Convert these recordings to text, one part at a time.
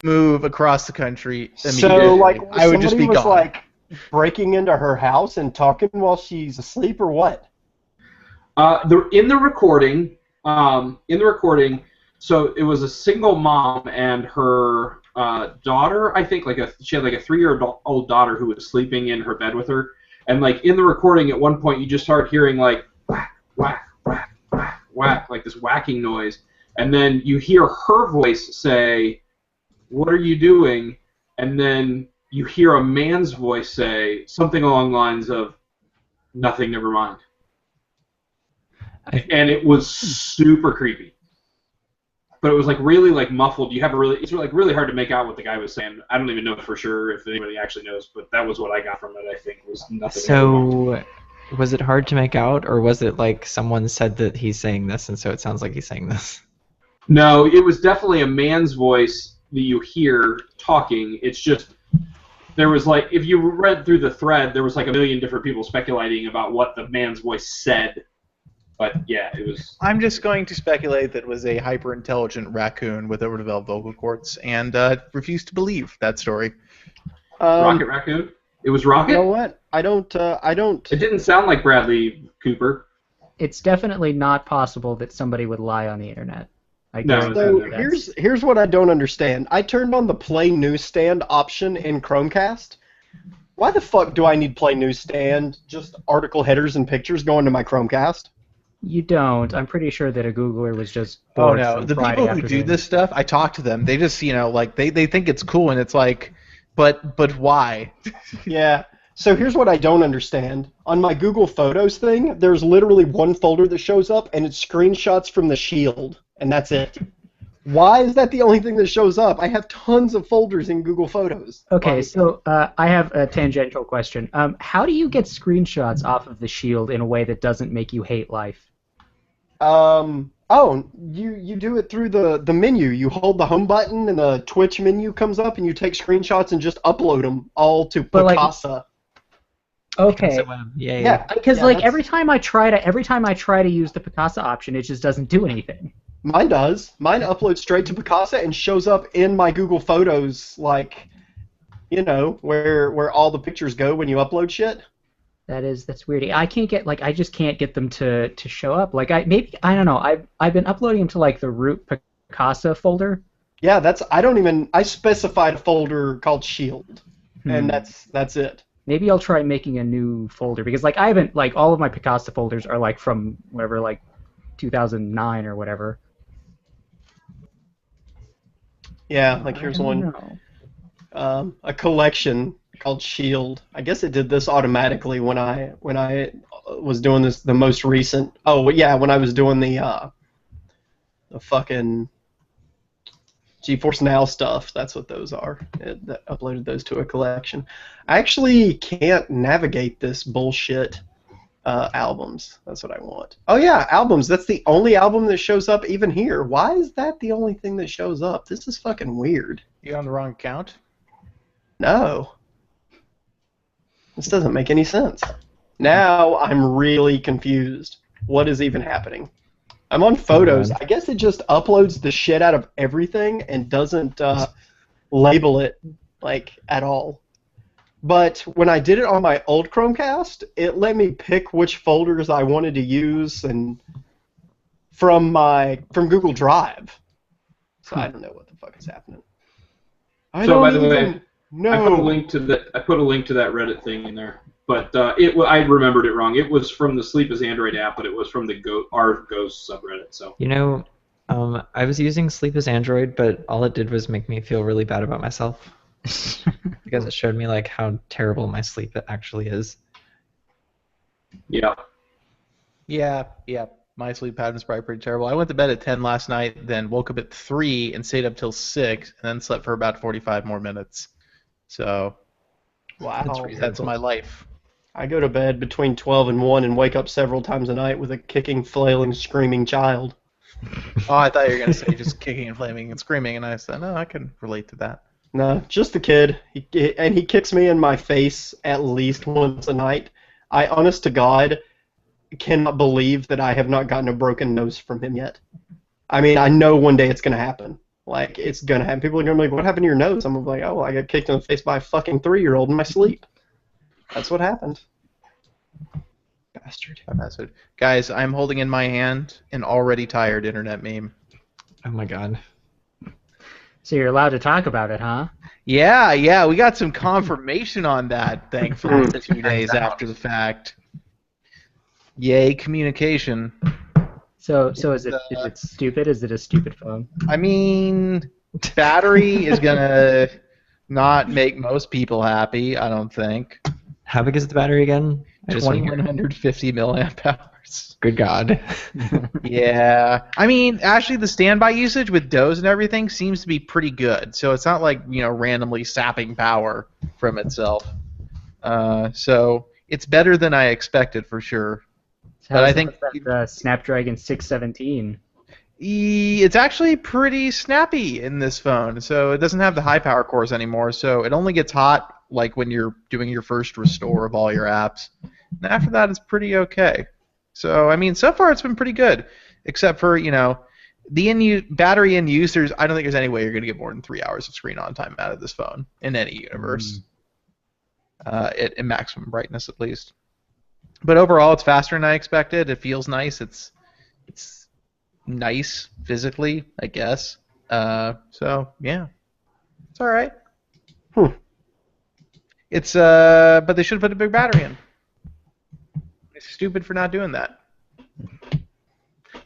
move across the country So, immediately. like, I would just somebody be was gone. like breaking into her house and talking while she's asleep, or what? In the recording, so it was a single mom and her daughter. I think she had like a 3-year-old daughter who was sleeping in her bed with her, and like in the recording, at one point you just start hearing like whack, whack, whack, whack, whack, like this whacking noise, and then you hear her voice say, "What are you doing?" And then you hear a man's voice say something along the lines of, "Nothing, never mind." And it was super creepy, but it was like really like muffled. It's like really hard to make out what the guy was saying. I don't even know for sure if anybody actually knows, but that was what I got from it. I think was nothing. So, was it hard to make out, or was it like someone said that he's saying this, and so it sounds like he's saying this? No, it was definitely a man's voice that you hear talking. It's just there was like if you read through the thread, there was like a million different people speculating about what the man's voice said. But yeah, it was. I'm just going to speculate that it was a hyper-intelligent raccoon with overdeveloped vocal cords, and refuse to believe that story. Rocket Raccoon? It was Rocket? You know what? I don't. It didn't sound like Bradley Cooper. It's definitely not possible that somebody would lie on the internet. No. So here's what I don't understand. I turned on the Play Newsstand option in Chromecast. Why the fuck do I need Play Newsstand? Just article headers and pictures going to my Chromecast? You don't. I'm pretty sure that a Googler was just Oh bored no, some the Friday people who do afternoon. this stuff, I talk to them. They just, like they think it's cool, and it's like, but why? Yeah. So here's what I don't understand. On my Google Photos thing, there's literally one folder that shows up, and it's screenshots from the Shield, and that's it. Why is that the only thing that shows up? I have tons of folders in Google Photos. Okay, so I have a tangential question. How do you get screenshots off of the Shield in a way that doesn't make you hate life? You do it through the menu. You hold the home button, and the Twitch menu comes up, and you take screenshots and just upload them all to Picasa. Okay. Yay. Yeah, Because yeah, every time I try to use the Picasa option, it just doesn't do anything. mine does. Mine uploads straight to Picasa and shows up in my Google Photos, like, where all the pictures go when you upload shit. That's weird. I just can't get them to show up. I don't know. I've been uploading them to the root Picasa folder. Yeah, I specified a folder called Shield, and that's it. Maybe I'll try making a new folder because I haven't all of my Picasa folders are from whatever 2009 or whatever. Yeah, here's one. A collection called Shield. I guess it did this automatically when I was doing this, the most recent. Oh yeah, when I was doing the fucking GeForce Now stuff. That's what those are. That uploaded those to a collection. I actually can't navigate this bullshit. Albums. That's what I want. Oh yeah, albums. That's the only album that shows up even here. Why is that the only thing that shows up? This is fucking weird. You on the wrong account? No. This doesn't make any sense. Now I'm really confused. What is even happening? I'm on Photos. I guess it just uploads the shit out of everything and doesn't label it at all. But when I did it on my old Chromecast, it let me pick which folders I wanted to use and from Google Drive. So I don't know what the fuck is happening. By the way, I put a link to that Reddit thing in there, but I remembered it wrong. It was from the Sleep as Android app, but it was from our Ghost subreddit. So I was using Sleep as Android, but all it did was make me feel really bad about myself. Because it showed me how terrible my sleep actually is. Yeah. Yeah. My sleep pattern's probably pretty terrible. I went to bed at 10 last night, then woke up at 3 and stayed up till 6, and then slept for about 45 more minutes. So, wow, that's my life. I go to bed between 12 and 1 and wake up several times a night with a kicking, flailing, screaming child. Oh, I thought you were going to say just kicking and flaming and screaming, and I said, no, I can relate to that. No, just the kid. He kicks me in my face at least once a night. I, honest to God, cannot believe that I have not gotten a broken nose from him yet. I mean, I know one day it's going to happen. Like, it's gonna happen. People are gonna be like, what happened to your nose? I'm gonna be like, oh, I got kicked in the face by a fucking 3-year-old in my sleep. That's what happened. Bastard. Guys, I'm holding in my hand an already tired internet meme. Oh my god. So you're allowed to talk about it, huh? Yeah, we got some confirmation on that, thankfully, 2 days after the fact. Yay, communication. So is it stupid? Is it a stupid phone? I mean, battery is gonna not make most people happy, I don't think. How big is the battery again? I just want to hear. 2150 milliamp hours. Good god. Yeah. I mean, actually, the standby usage with DOS and everything seems to be pretty good. So it's not like, randomly sapping power from itself. So it's better than I expected for sure. So But I think the Snapdragon 617. it's actually pretty snappy in this phone. So it doesn't have the high power cores anymore. So it only gets hot like when you're doing your first restore of all your apps. And after that, it's pretty okay. So, I mean, so far it's been pretty good. Except for, the battery in use, I don't think there's any way you're going to get more than 3 hours of screen on time out of this phone in any universe. At maximum brightness, at least. But overall, it's faster than I expected. It feels nice. It's nice physically, I guess. So, yeah. It's all right. It's but they should have put a big battery in. It's stupid for not doing that.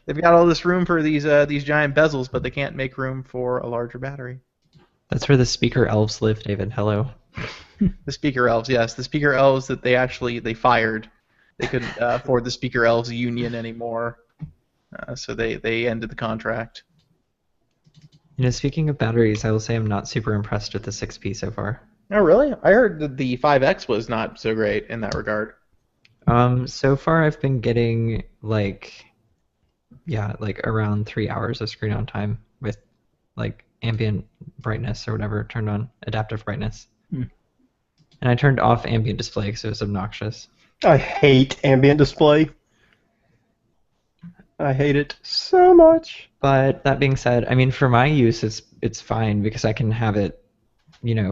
They've got all this room for these giant bezels, but they can't make room for a larger battery. That's where the speaker elves live, David. Hello. The speaker elves, yes, the speaker elves that they fired. They couldn't afford the speaker elves union anymore, so they ended the contract. Speaking of batteries, I will say I'm not super impressed with the 6P so far. Oh, really? I heard that the 5X was not so great in that regard. So far I've been getting around 3 hours of screen on time with ambient brightness or whatever turned on, adaptive brightness. And I turned off ambient display because it was obnoxious. I hate ambient display. I hate it so much. But that being said, I mean, for my use, it's fine because I can have it,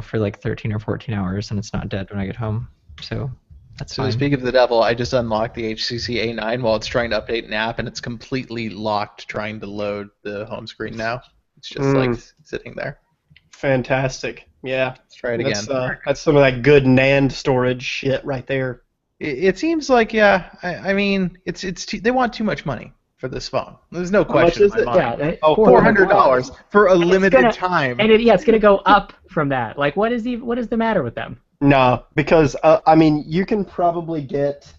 for 13 or 14 hours and it's not dead when I get home. So that's fine. So speak of the devil, I just unlocked the HTC A9 while it's trying to update an app, and it's completely locked trying to load the home screen now. It's just sitting there. Fantastic. Yeah. Let's try it again. That's some of that good NAND storage shit right there. It seems like, yeah. I mean, they want too much money for this phone. There's no question in my mind. Yeah, $400 for a limited time. And it's going to go up from that. Like, what is the matter with them? No, because I mean, you can probably get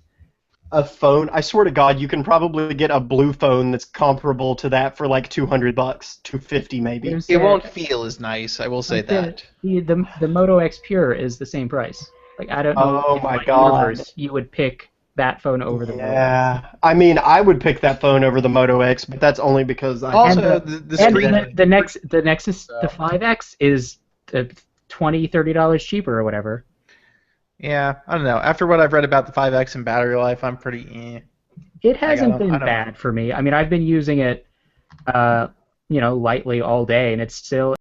a phone. I swear to God, you can probably get a blue phone that's comparable to that for like $200, $250 maybe. It won't feel as nice. I will say that. The Moto X Pure is the same price. Like, I don't know. Oh my God! You would pick that phone over the Moto X. Yeah, I mean, I would pick that phone over the Moto X, but that's only because I. Also, the screen. And the Nexus, the 5X is $20-$30 cheaper or whatever. Yeah, I don't know. After what I've read about the 5X and battery life, I'm pretty. It hasn't been bad for me. I mean, I've been using it, lightly all day, and it's still